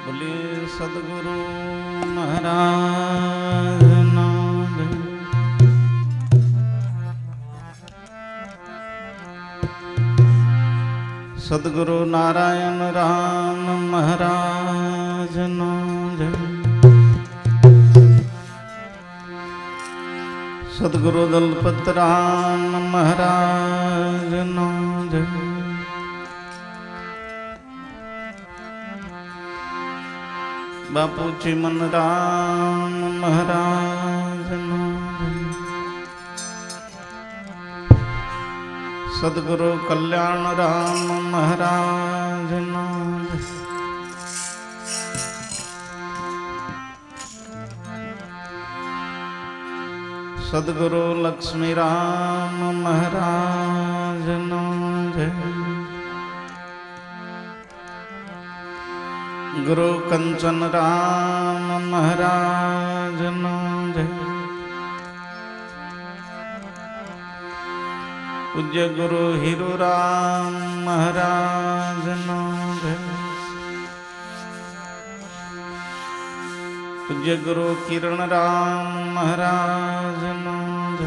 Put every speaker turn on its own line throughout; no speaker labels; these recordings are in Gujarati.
બોલીએ સદગુરુ મહારાજ ના જય. સદગુરુ નારાયણ રામ મહારાજ નો જય. સદગુરુ દલપત રામ મહારાજ નો જય. બાપુ ચિમન રામ મહારાજ નો જય. સદગુરુ કલ્યાણ રામ મહારાજ નો જય. સદગુરુ લક્ષ્મી રામ મહારાજ નો જય. ગુરુ કંચન રામ મહારાજ નો જય. પૂજ્ય ગુરુ હીરુ રામ મહારાજ નો જય. પૂજ્ય ગુરુ કિરણ રામ મહારાજ નો જય.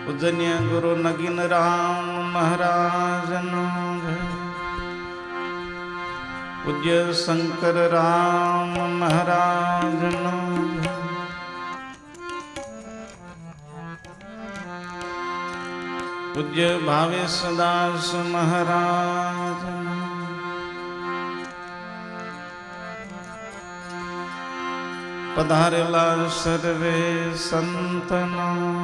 પૂજનીય ગુરુ નગીન રામ મહારાજ નો જય. પૂજ્ય શંકર રામ મહારાજ નો જય. પૂજ્ય ભાવેશદાસ મહારાજ નો. પધારેલા સર્વે સંતનો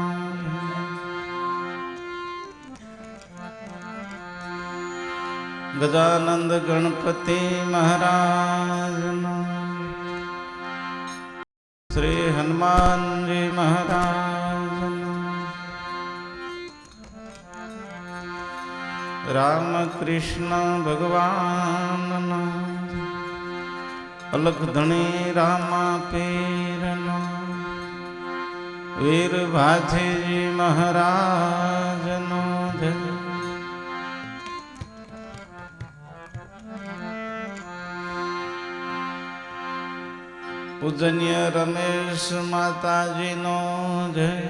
ગજાનંદ ગણપતિ મહારાજનો. શ્રી હનુમાનજી મહારાજનો. રામકૃષ્ણ ભગવાનનો. અલખ ધણી રામા પીરનો. વીર ભાથીજી મહારાજનો જય. પૂજનીય રમેશ માતાજીનો જય.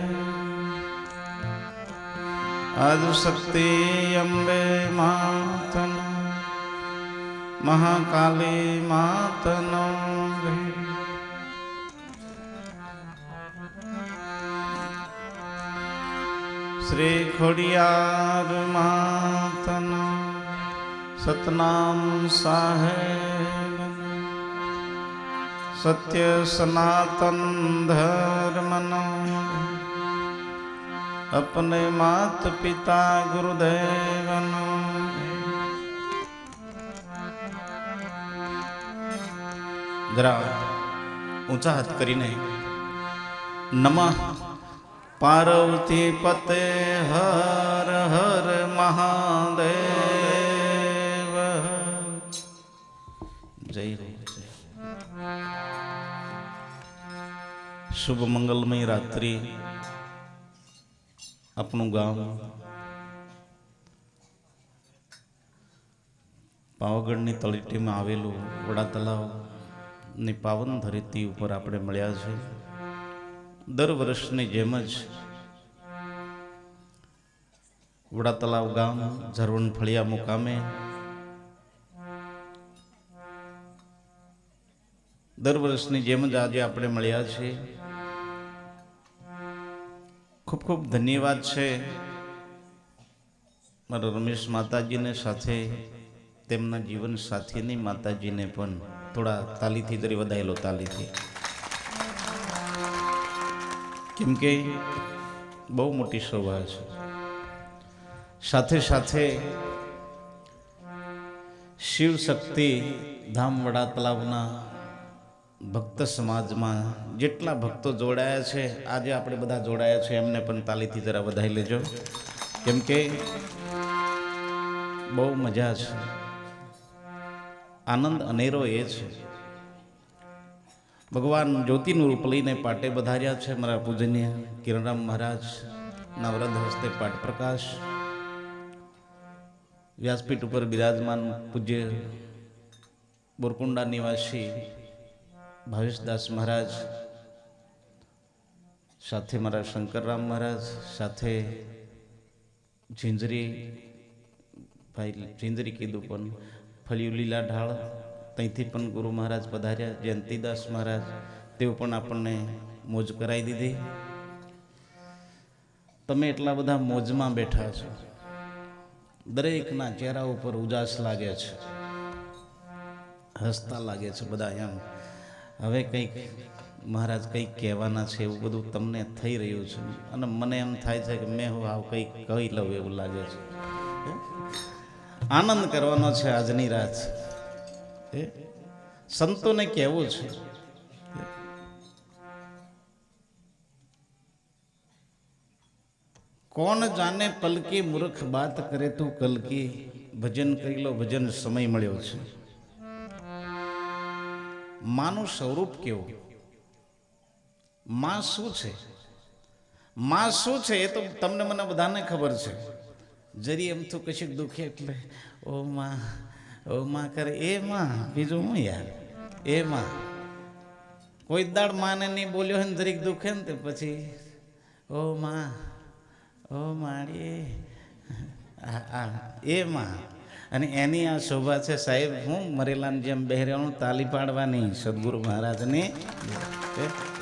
આદિશક્તિ અંબે માતનો. મહાકાલી માતનો જય. શ્રી ખોડિયાર માતનો. સતનામ સાહેબ. સત્ય સનાતન ધર્મનો. अपने मात पिता गुरुदेवनो. जरा ऊंचा हाथ करीने नमः पार्वती पते हर हर महादेव. जय हो. शुभ मंगलमय रात्रि. આપણું ગામ પાવાગઢની તળેટીમાં આવેલું વડા તલાવની પાવન ધરતી ઉપર આપણે મળ્યા છે. દર વર્ષની જેમ જ વડા તલાવ ગામ ઝરવણ ફળિયા મુકામે દર વર્ષની જેમ જ આજે આપણે મળ્યા છીએ. ખૂબ ખૂબ ધન્યવાદ છે મારા રમેશ માતાજીને, સાથે તેમના જીવન સાથીની માતાજીને પણ થોડા તાલીથી જરી વધાયેલો તાલીથી, કેમ કે બહુ મોટી શોભા છે. સાથે સાથે શિવ શક્તિ ધામ વડા તલાવના ભક્ત સમાજમાં જેટલા ભક્તો જોડાયા છે, આજે આપણે બધા જોડાયા છે, એમને પણ તાલીથી જરા વધાઈ લેજો, કેમ કે બહુ મજા છે. આનંદ અનેરો એ છે. ભગવાન જ્યોતિનું રૂપ લઈને પાટે વધાર્યા છે. મારા પૂજનીય કિરણરામ મહારાજ ના વરદ હસ્તે પાઠ પ્રકાશ, વ્યાસપીઠ ઉપર બિરાજમાન પૂજ્ય બોરકુંડા નિવાસી ભાવેશદાસ મહારાજ, સાથે મારા શંકરરામ મહારાજ, સાથે ઝીંઝરી ભાઈ ઝીંઝરી કીધું પણ ફળિયું લીલા ઢાળ ત્યાંથી પણ ગુરુ મહારાજ પધાર્યા, જયંતિદાસ મહારાજ, તેઓ પણ આપણને મોજ કરાવી દીધી. તમે એટલા બધા મોજમાં બેઠા છો, દરેકના ચહેરા ઉપર ઉજાસ લાગે છે, હસતા લાગે છે બધા એમ. હવે કંઈક મહારાજ કંઈક કહેવાના છે એવું બધું તમને થઈ રહ્યું છે, અને મને એમ થાય છે કે મેં હું આવ કંઈક કહી લઉં એવું લાગે છે. આનંદ કરવાનો છે આજની રાત. સંતોને કહેવું છે, કોણ જાને પલકી મૂર્ખ બાત કરે તું કલકી, ભજન કરી લો ભજન સમય મળ્યો છે. માનું સ્વરૂપ કેવું, માં શું છે, માં શું છે એ તો તમને મને બધાને ખબર છે. જરી એમ તો કશું દુખે એટલે ઓ માં કરે એ માં, બીજું હું યાર એ માં. કોઈ દાડ માને નહીં બોલ્યો હોય ને જરીક દુખે ને તે પછી ઓ માં, ઓ માળી, એ માં. અને એની આ શોભા છે સાહેબ, હું મરેલાની જેમ બહેરાનું તાલી પાડવાની સદગુરુ મહારાજની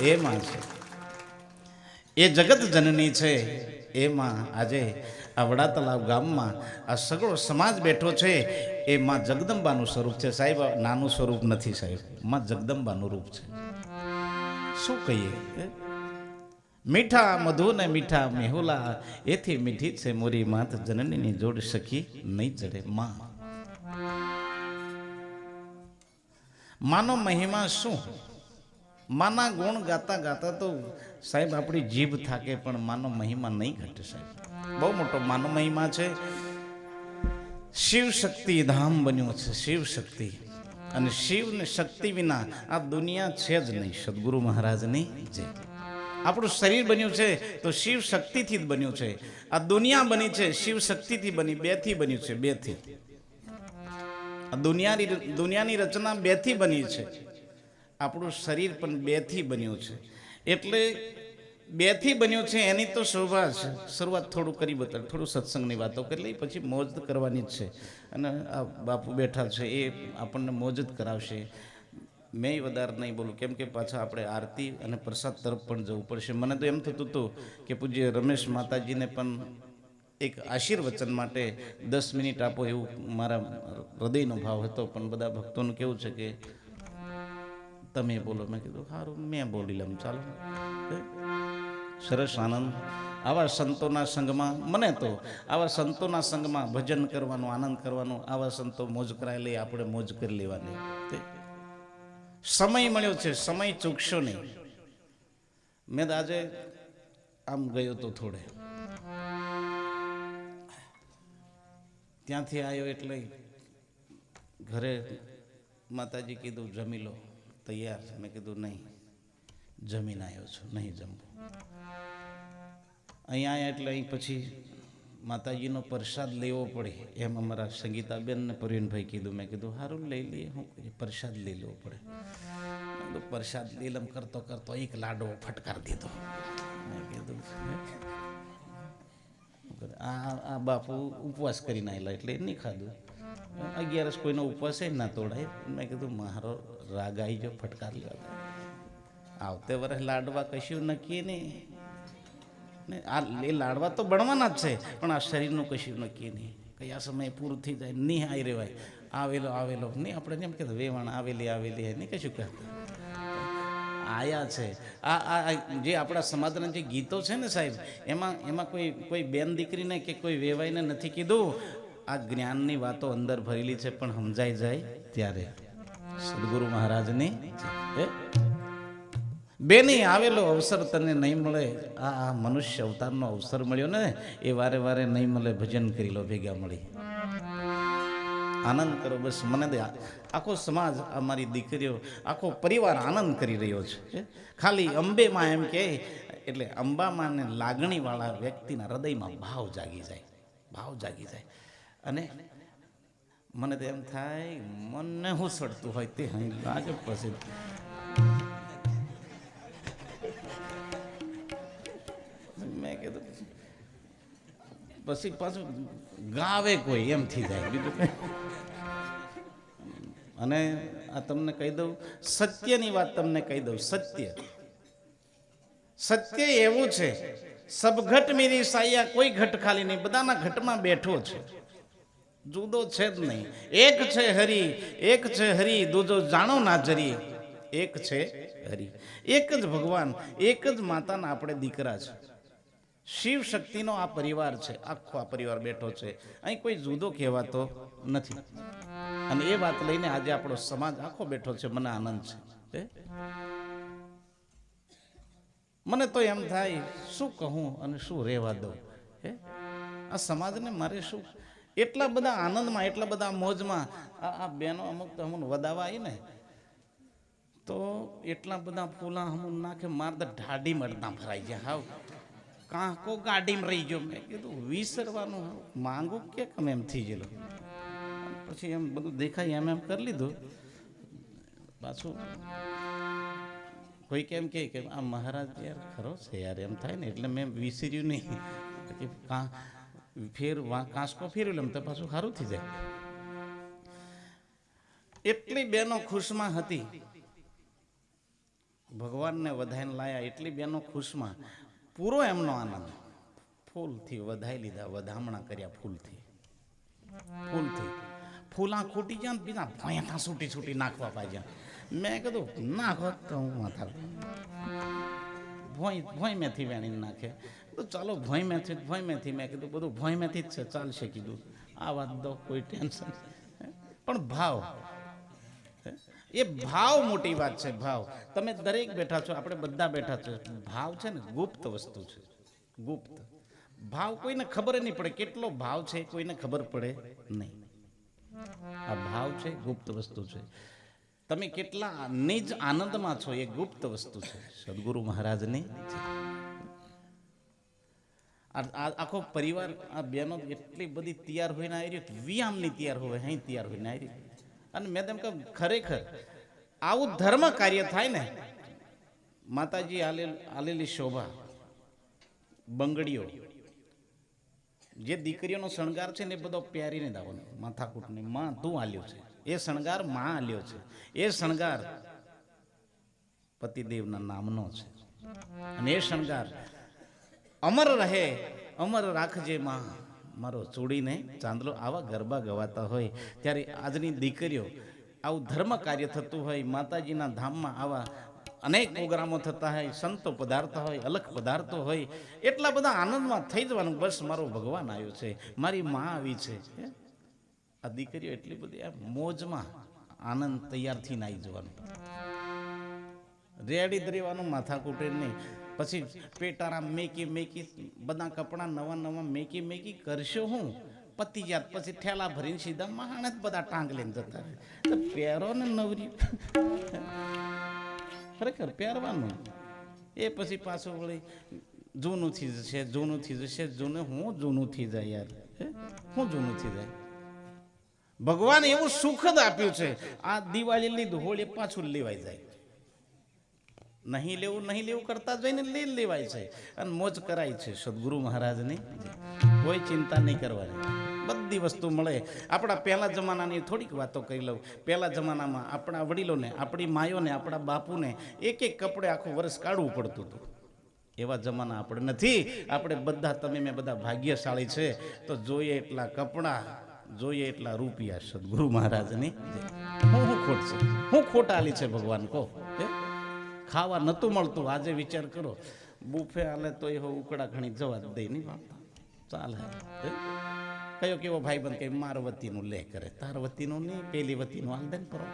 એ માં છે, એ જગત જનની છે. એમાં આજે આ વડા તલાવ ગામમાં આ સગળો સમાજ બેઠો છે, એ માં જગદંબાનું સ્વરૂપ છે સાહેબ. નાનું સ્વરૂપ નથી સાહેબ, માં જગદંબાનું રૂપ છે. શું કહીએ, મીઠા મધુ ને મીઠા મેહુલા, એથી મીઠી છે મોરી માત, જનનીની જોડ સખી નહીં જડે માં. માનો મહિમા શું, માના ગુણ ગાતા ગાતા તો સાહેબ આપણી જીભ થાકે, પણ માનો મહિમા નહીં ઘટે સાહેબ. બહુ મોટો માનો મહિમા છે. શિવ શક્તિ ધામ બન્યું છે, શિવ શક્તિ. અને શિવ ને શક્તિ વિના આ દુનિયા છે જ નહીં. સદગુરુ મહારાજની જય. આપણું શરીર બન્યું છે તો શિવ શક્તિથી જ બન્યું છે. આ દુનિયા બની છે શિવ શક્તિથી બની, બેથી બન્યું છે, બેથી. આ દુનિયાની રચના બેથી બની છે. આપણું શરીર પણ બેથી બન્યું છે. એટલે બેથી બન્યું છે એની તો શોભા છે. શરૂઆત થોડું કરી બતાડ, થોડું સત્સંગની વાતો કરી લઈ, પછી મોજ કરવાની જ છે. અને આ બાપુ બેઠા છે એ આપણને મોજ જ કરાવશે. મેં વધારે નહીં બોલું, કેમ કે પાછા આપણે આરતી અને પ્રસાદ તરફ પણ જવું પડશે. મને તો એમ થતું હતું કે પૂજ્ય રમેશ માતાજીને પણ એક આશીર્વચન માટે 10 મિનિટ આપો, એવું મારા હૃદયનો ભાવ હતો. પણ બધા ભક્તોનું કેવું છે કે તમે બોલો. મેં કીધું સારું, મેં બોલી લઉં, ચાલો. સરસ આનંદ આવા સંતોના સંગમાં, મને તો આવા સંતોના સંગમાં ભજન કરવાનું, આનંદ કરવાનું. આવા સંતો મોજ કરાવી લઈ, આપણે મોજ કરી લેવાની. સમય મળ્યો છે, સમય ચૂકશો નહીં. મેં આજે આમ ગયો તો થોડે, ત્યાંથી આવ્યો એટલે ઘરે માતાજી કીધું જમી લો, તૈયાર. મેં કીધું નહીં, જમીને આવ્યો છું, નહીં જમવું. અહીંયા આવ્યા એટલે અહીં પછી માતાજીનો પ્રસાદ લેવો પડે એમ અમારા સંગીતાબેન ને પ્રવીણભાઈ કીધું. મેં કીધું સારું લઈ લઈએ, શું કરીએ, પ્રસાદ લઈ લેવો પડે. પ્રસાદ લીલમ કરતો કરતો એક લાડવો ફટકાર દીધો. મેં કીધું આ બાપુ ઉપવાસ કરીને આવેલા એટલે નહીં ખાધું. 11 કોઈનો ઉપવાસ ના તોડાય. મેં કીધું મારો રાગ આવી ગયો, ફટકાર લેવા. આવતે વર્ષ લાડવા કશું નક્કી નહીં. આ એ લાડવા તો બનવાના જ છે, પણ આ શરીરનું કશું નક્કી નહીં. કયા સમયે પૂરું થઈ જાય, નહીં આવી રહેવાય. આવેલો આવેલો નહીં, આપણે એમ કહેતા વેવાણ આવેલી આવેલી હે નહીં, કશું કહેતા આયા છે. આ જે આપણા સમાજના જે ગીતો છે ને સાહેબ, એમાં કોઈ બેન દીકરીને કે કોઈ વેવાઈને નથી કીધું. આ જ્ઞાનની વાતો અંદર ભરેલી છે, પણ સમજાઈ જાય ત્યારે. સદગુરુ મહારાજની બેની આવેલો અવસર તને નહીં મળે. આ મનુષ્ય અવતારનો અવસર મળ્યો ને, એ વારે વારે નહીં મળે. ભજન કરી લો ભેગા મળી, આનંદ કરો. બસ મને આખો સમાજ, અમારી દીકરીઓ, આખો પરિવાર આનંદ કરી રહ્યો છે. ખાલી અંબેમાં એમ કે એટલે અંબામાને લાગણીવાળા વ્યક્તિના હૃદયમાં ભાવ જાગી જાય, ભાવ જાગી જાય. અને મને તો એમ થાય મને હું સડતું હોય તે અહીં લાગે પછી મેં કીધું પછી પાછું ગાવે કોઈ એમ થઈ જાય બીજું કઈ. અને આ તમને કહી દઉં સત્યની વાત તમને કહી દઉં સત્ય સત્ય એવું છે સબ ઘટ મેરી સાયા કોઈ ઘટ ખાલી નહીં બધાના ઘટમાં બેઠો છે જુદો છે જ નહીં એક છે હરી એક છે હરી દૂજો જાણો ના જરી એક છે હરી એક જ ભગવાન એક જ માતાના આપણે દીકરા છે શિવ શક્તિનો આ પરિવાર છે આખો આ પરિવાર બેઠો છે અહીં કોઈ જુદો કહેવાતો નથી અને એ વાત લઈને આજે આપણો સમાજ આખો બેઠો છે મને આનંદ છે મને તો એમ થાય શું કહું અને શું રહેવા દઉં હે આ સમાજને મારે શું એટલા બધા આનંદમાં એટલા બધા મોજમાં આ બેનો અમુક તો અમુક વધાવા આવી ને તો એટલા બધા ફૂલા અમુક નાખે માર તો ઢાડી મળતા ભરાઈ ગયા હાવ કાંકો ગાડીમાં રહી ગયો મેં કીધું વિસરવાનું માંગુ કે તમે એમ થઈ ગયેલો પછી એમ બધું દેખાય એમ કરી લીધું પાછું કોઈ કેમ કે આ મહારાજ યાર ખરો છે યાર એમ થાય ને એટલે મેં વિસર્યું નહીં પછી કાંસકો ફેર્યું એમ તો પાછું સારું થઈ જાય એટલી બેનો ખુશમાં હતી ભગવાનને વધાઈને લાયા એટલી બેનો ખુશમાં પૂરો એમનો આનંદ ફૂલથી વધાઈ લીધા વધામણા કર્યા ફૂલથી ફૂલા ખૂટી ગયા ને બીજા ભોંયતા છૂટી નાખવા પાછા મેં કીધું નાખો તો હું માથા ભોંય મેથી વેણીને નાખે તો ચાલો ભોંય મેથી મેં કીધું બધું ભોંય મેથી જ છે ચાલશે કીધું આ વાત દો કોઈ ટેન્શન પણ ભાવ એ ભાવ મોટી વાત છે ભાવ તમે દરેક બેઠા છો આપણે બધા બેઠા છો ભાવ છે ને ગુપ્ત વસ્તુ છે ગુપ્ત ભાવ કોઈને ખબર નહીં પડે કેટલો ભાવ છે કોઈને ખબર પડે નહીં આ ભાવ છે ગુપ્ત વસ્તુ છે તમે કેટલા નિજ આનંદમાં છો એ ગુપ્ત વસ્તુ છે સદગુરુ મહારાજની આખો પરિવાર આ બેનો એટલી બધી તૈયાર હોઈને આવી રહ્યો વિયામની તૈયાર હોય અહીં તૈયાર હોઈને આવી રહી અને મેં તેમ કહ્યું ખરેખર આવું ધર્મ કાર્ય થાય ને માતાજી આલેલી શોભા બંગડીઓ જે દીકરીઓનો શણગાર છે ને એ બધો પ્યારીને દાવાનો માથાકૂટને માં તું આલ્યો છે એ શણગાર માં આલ્યો છે એ શણગાર પતિદેવના નામનો છે અને એ શણગાર અમર રહે અમર રાખજે માં મારો ચૂડીને ચાંદલો આવા ગરબા ગવાતા હોય ત્યારે આજની દીકરીઓ આવું ધર્મ કાર્ય થતું હોય માતાજીના ધામમાં આવા અનેક પ્રોગ્રામો થતા હોય સંતો પધારતા હોય અલગ પધારતો હોય એટલા બધા આનંદમાં થઈ જવાનું બસ મારો ભગવાન આવ્યો છે મારી માં આવી છે આ દીકરીઓ એટલી બધી આ મોજમાં આનંદ તૈયાર થઈને આવી જવાનું રેડી દરેવાનું માથાકૂટે નહીં પછી પેટારા મેકી બધા કપડાં નવા મેકી કરશો હું પતી જાત પછી ઠેલા ભરીને સીધા મહાણે બધા ટાંગ લઈને જતા રહે તો પહેરો ને નવરી ખરેખર પહેરવાનું એ પછી પાછું વળી જૂનું થઈ જશે હું જૂનું થઈ જાય યાર હું જૂનું થઈ જાય ભગવાન એવું સુખ જ આપ્યું છે આ દિવાળી લીધું હોળી પાછું લેવાઈ જાય નહીં લેવું કરતા જઈને લઈ લેવાય છે અને મોજ કરાય છે સદગુરુ મહારાજની કોઈ ચિંતા નહીં કરવાની બધી વસ્તુ મળે આપણા પહેલા જમાનાની થોડીક વાતો કરી લઉં પહેલા જમાનામાં આપણા વડીલોને આપણી માયોને આપણા બાપુને એક કપડે આખું વર્ષ કાઢવું પડતું હતું એવા જમાના આપણે નથી આપણે બધા તમે મેં બધા ભાગ્યશાળી છે તો જોઈએ એટલા કપડાં જોઈએ એટલા રૂપિયા સદગુરુ મહારાજની હું ખોટ છે હું ખોટ આલી છે ભગવાન કહો ખાવા નતું મળતું આજે વિચાર કરો બુફે હાલે તો એ ઉકળા ઘણી જવા દે નહીં બાપા ચાલે કયો કેવો ભાઈ બંધ કે માર વતીનું લે કરે તાર વતીનું નહીં પેલી વતીનું હાલ દે ને પરો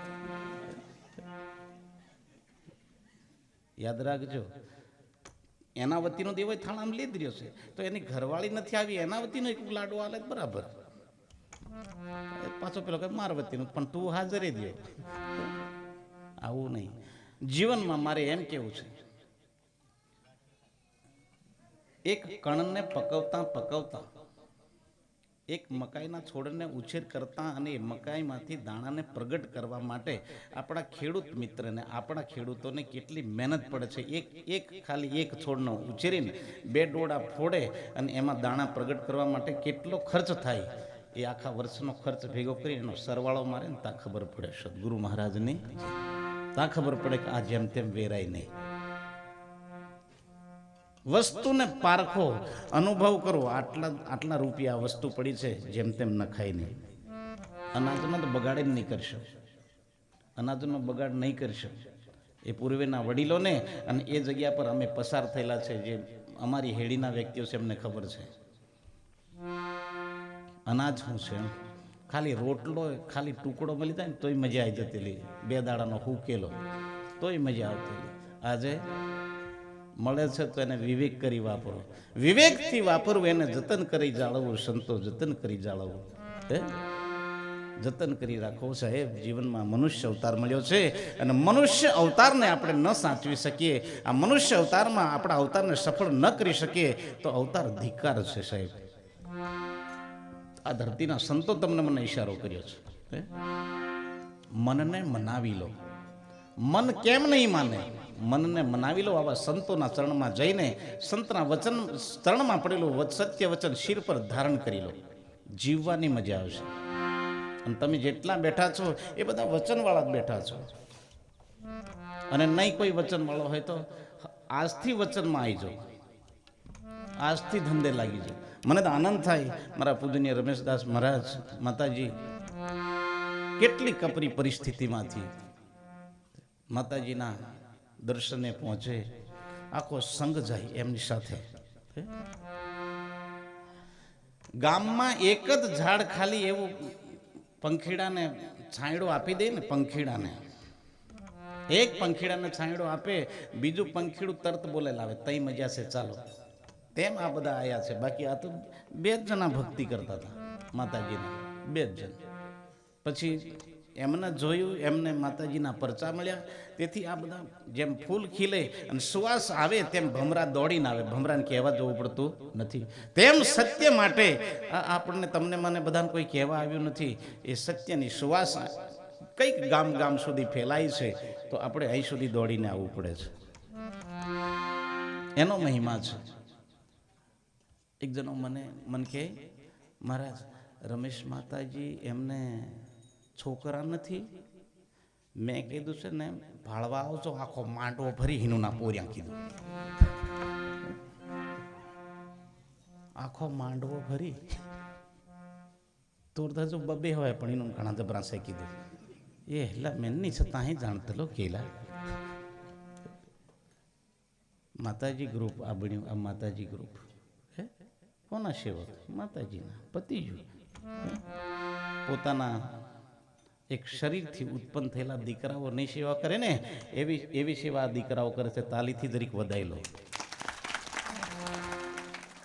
યાદ રાખજો એના વતીનો દેવો થાણામાં લીધ રહ્યો છે તો એની ઘરવાળી નથી આવી એના વતીનો એક લાડુ હાલે બરાબર પાછો પેલો કે માર વતીનું પણ તું હાજરે દે આવું નહીં જીવનમાં મારે એમ કેવું છે એક કણને પકવતા એક મકાઈના છોડને ઉછેર કરતા અને એ મકાઈમાંથી દાણાને પ્રગટ કરવા માટે આપણા ખેડૂત મિત્રને, આપણા ખેડૂતોને કેટલી મહેનત પડે છે. ખાલી એક છોડનો ઉછેરીને 2 ડોડા ફોડે અને એમાં દાણા પ્રગટ કરવા માટે કેટલો ખર્ચ થાય, એ આખા વર્ષનો ખર્ચ ભેગો કરી એનો સરવાળો મારે ને ત્યાં ખબર પડે સદગુરુ મહારાજની, ત્યાં ખબર પડે કે આ જેમ તેમ વેરાય નહીં. વસ્તુને પારખો, અનુભવ કરો, આટલા રૂપિયા વસ્તુ પડી છે, જેમ તેમ નખાય નહીં. અનાજનો તો બગાડ જ નહીં કરશો, અનાજનો બગાડ નહીં કરશો. એ પૂર્વેના વડીલોને અને એ જગ્યા પર અમે પસાર થયેલા છે, જે અમારી હેડીના વ્યક્તિઓ છે, એમને ખબર છે અનાજ શું છે. ખાલી રોટલો, ખાલી ટુકડો મળી જાય ને તોય મજા આવી જતી, 2 દાડાનો હુકેલો તોય મજા આવતી. આજે મળે છે તો એને વિવેક કરી વાપરો, વિવેકથી વાપરવું, એને જતન કરી જાળવવું. સંતો જતન કરી જાળવવું, જતન કરી રાખો. સાહેબ, જીવનમાં મનુષ્ય અવતાર મળ્યો છે અને મનુષ્ય અવતારને આપણે ન સાચવી શકીએ, આ મનુષ્ય અવતારમાં આપણા અવતારને સફળ ન કરી શકીએ તો અવતાર ધિક્કાર છે. સાહેબ, આ ધરતીના સંતો તમને મને ઈશારો કર્યો છે, મનને મનાવી લો. મન કેમ નહીં માને? મનને મનાવી લો. આવા સંતોના ચરણમાં જઈને સંતના વચન ચરણમાં પડેલું સત્ય વચન શિર પર ધારણ કરી લો, જીવવાની મજા આવશે. અને તમે જેટલા બેઠા છો એ બધા વચનવાળા જ બેઠા છો, અને નહીં કોઈ વચનવાળો હોય તો આજથી વચનમાં આવી જાઓ, આજથી ધંધે લાગી જાઓ. મને તો આનંદ થાય, મારા પૂજનીય રમેશદાસ મહારાજ માતાજી કેટલી કપરી પરિસ્થિતિમાંથી માતાજીના દર્શને પહોંચે, આખો સંઘ જાય એમની સાથે. ગામમાં એક જ ઝાડ ખાલી એવું પંખીડાને છાંયડો આપી દે ને, પંખીડાને એક પંખીડાને છાંયડો આપે, બીજું પંખીડું તરત બોલે લાવે, તઈ મજા છે, ચાલો. તેમ આ બધા આયા છે. બાકી આ તો 2 જ જણા ભક્તિ કરતા હતા માતાજીના, 2 જ જણ. પછી એમને જોયું, એમને માતાજીના પરચા મળ્યા. તેથી આ બધા જેમ ફૂલ ખીલે અને સુવાસ આવે તેમ ભમરા દોડીને આવે, ભમરાને કહેવા જવું પડતું નથી. તેમ સત્ય માટે આપણને, તમને, મને બધાને કોઈ કહેવા આવ્યું નથી. એ સત્યની સુવાસ કંઈક ગામ ગામ સુધી ફેલાય છે તો આપણે અહીં સુધી દોડીને આવવું પડે છે. એનો મહિમા છે. એક જણો મને કહે, મહારાજ રમેશ માતાજી એમને છોકરા નથી. મેં કીધું છે ને, ભાળવા આવજો, આખો માંડવો ભરી હિનુના પોર્યા. કીધું આખો માંડવો ભરી તોર જો બબે હોય પણ એનું ઘણા જબરા છે. કીધું એ હેલા મેં નહીં છતાં અહીં જાણતલો કેલા માતાજી ગ્રુપ આ બન્યું. આ માતાજી ગ્રુપ કોના સેવક? માતાજીના પતિજુ. પોતાના એક શરીરથી ઉત્પન્ન થયેલા દીકરાઓની સેવા કરે ને, એવી સેવા દીકરાઓ કરે છે. તાલીથી દરેક વધાઈ લો.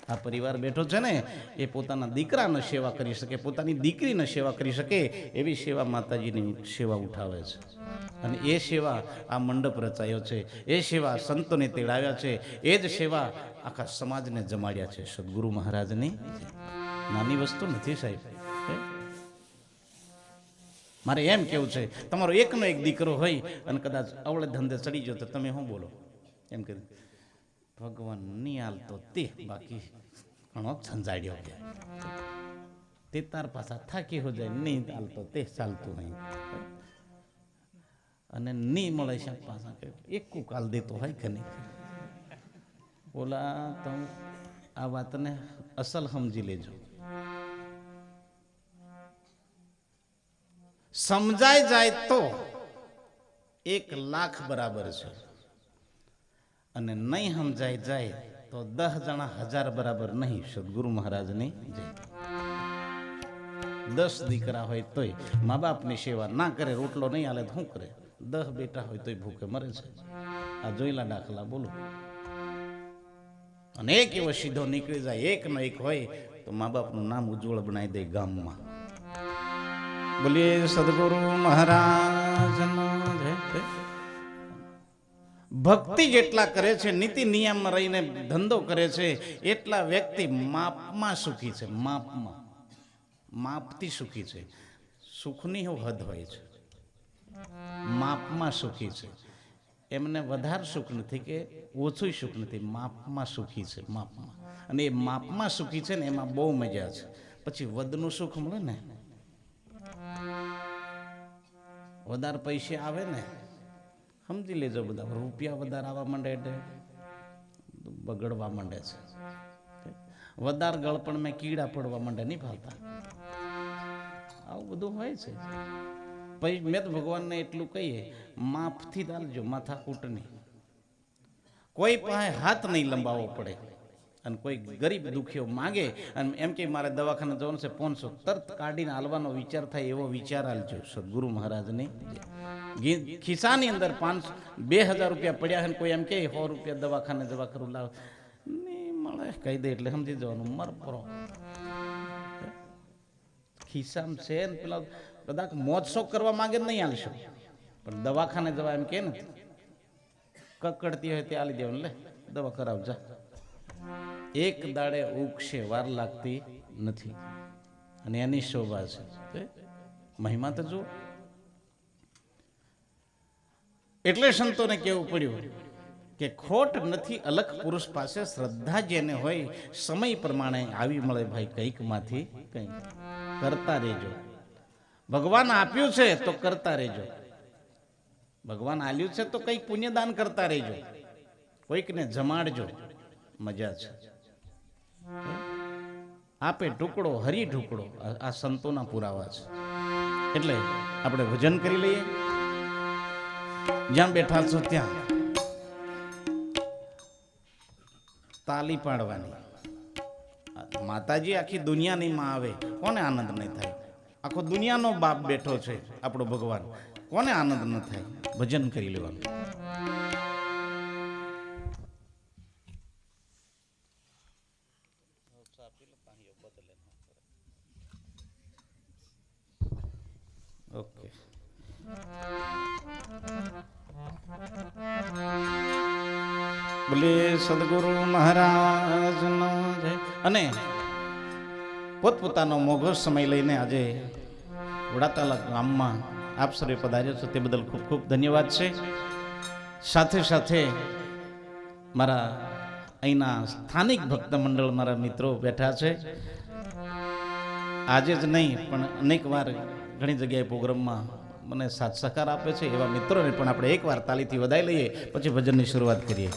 આ પરિવાર બેઠો છે ને, એ પોતાના દીકરાને સેવા કરી શકે, પોતાની દીકરીને સેવા કરી શકે, એવી સેવા માતાજીની સેવા ઉઠાવે છે. અને એ સેવા આ મંડપ રચાયો છે, એ સેવા સંતોને તેડાવ્યા છે, એ જ સેવા આખા સમાજને જમાડ્યા છે. સદગુરુ મહારાજની નાની વસ્તુ નથી સાહેબ. મારે એમ કેવું છે, તમારો એકનો એક દીકરો હોય અને કદાચ અવળે ધંધે ચડી ગયો તો તમે શું બોલો? એમ કરી ભગવાન નહીં હાલતો તે, બાકી ઘણો ઝંઝાડ્યો ગયા તે તાર પાછા થાકી હો જાય, નહીં હાલતો તે ચાલતું નહીં. અને નહીં મળે છે પાછા એક કાલ દેતો હોય કે નહીં. ઓલા તમે આ વાતને અસલ સમજી લેજો. સમજાય જાય તો 1,00,000 બરાબર છે, અને નહીં સમજાય જાય તો 10 જણા 1000 બરાબર નહીં. સદગુરુ મહારાજની જય. 10 દીકરા હોય તોય મા બાપની સેવા ના કરે, રોટલો નહીં હાલે તો શું કરે? 10 બેટા હોય તોય ભૂખે મરે છે. આ જોયેલા દાખલા બોલો. અને એક એવો સીધો નીકળી જાય, એકનો એક હોય તો મા બાપનું નામ ઉજ્જવળ બનાવી દે ગામમાં. બોલીએ સદગુરુ મહારાજનો જય. ભક્તિ જેટલા કરે છે, નીતિ નિયમમાં રહીને ધંધો કરે છે, એટલા વ્યક્તિ માપમાં સુખી છે. માપમાં માપથી સુખી છે. સુખની હદ હોય છે, માપમાં સુખી છે. એમને વધારે સુખ નથી કે ઓછું સુખ નથી, માપમાં સુખી છે, માપમાં. અને એ માપમાં સુખી છે ને એમાં બહુ મજા છે. પછી વધનું સુખ મળે ને, વધારે પૈસા આવે ને, સમજી લેજો બધા રૂપિયા વધારે આવવા માંડે એટલે બગડવા માંડે છે. વધારે ગળપણ મેં કીડા પડવા માંડે, નહીં ફાલતા. આવું બધું હોય છે. પછી મેં તો ભગવાનને એટલું કહીએ, માફથી ચાલજો, માથાકૂટ નહીં. કોઈ પાસે હાથ નહીં લંબાવવો પડે. અને કોઈ ગરીબ દુખીઓ માગે અને એમ કે મારે દવાખાને જવાનું છે 500, તરત કાઢીને હાલવાનો વિચાર થાય એવો વિચાર હાલજો. સદગુરુ મહારાજની ખિસ્સાની અંદર 2000 રૂપિયા પડ્યા છે, કોઈ એમ કે 100 રૂપિયા દવાખાને જવા કરું લાવ, નહીં મળે કહી દે એટલે સમજી જવાનું મર પરો. ખિસ્સામાં છે ને પેલા કદાચ મોજ શોખ કરવા માંગે નહીં હાલશો, પણ દવાખાને જવા એમ કે ને કકડતી હોય તે હાલી દેવાનું, લે દવા કરાવજા. એક દાડે ઉગશે, વાર લાગતી નથી. અને એની શોભા છે, મહિમા તો જુઓ. એટલે સંતોને કેવું પડ્યું કે ખોટ નથી અલખ પુરુષ પાસે, શ્રદ્ધા જેને હોય સમય પ્રમાણે આવી મળે ભાઈ કંઈક માંથી કંઈક. કરતા રહેજો. ભગવાન આપ્યું છે તો કરતા રહેજો. ભગવાન આલ્યું છે તો કંઈક પુણ્યદાન કરતા રહેજો. કોઈકને જમાડજો, મજા છે. આપે ટુકડો હરી ઢુકડો, આ સંતોના પુરાવા છે. એટલે આપણે ભજન કરી લઈએ. જ્યાં બેઠા છો ત્યાં તાલી પાડવાની. માતાજી આખી દુનિયાની માં આવે, કોને આનંદ નહીં થાય? આખો દુનિયાનો બાપ બેઠો છે આપણો ભગવાન, કોને આનંદ ન થાય? ભજન કરી લેવાનું. ઓકે. બોલે સદગુરુ મહારાજનો જય. અને પોતપોતાનો મોઘો સમય લઈને આજે વડાતાલા ગામમાં આપ સર્વે પધાર્યો છો તે બદલ ખૂબ ખૂબ ધન્યવાદ છે. સાથે સાથે મારા અહીંના સ્થાનિક ભક્ત મંડળ, મારા મિત્રો બેઠા છે. આજે જ નહીં પણ અનેક વાર ઘણી જગ્યાએ પ્રોગ્રામમાં મને સાથ સહકાર આપે છે. એવા મિત્રોને પણ આપણે એકવાર તાલીથી વધાઈ લઈએ, પછી ભજનની શરૂઆત કરીએ.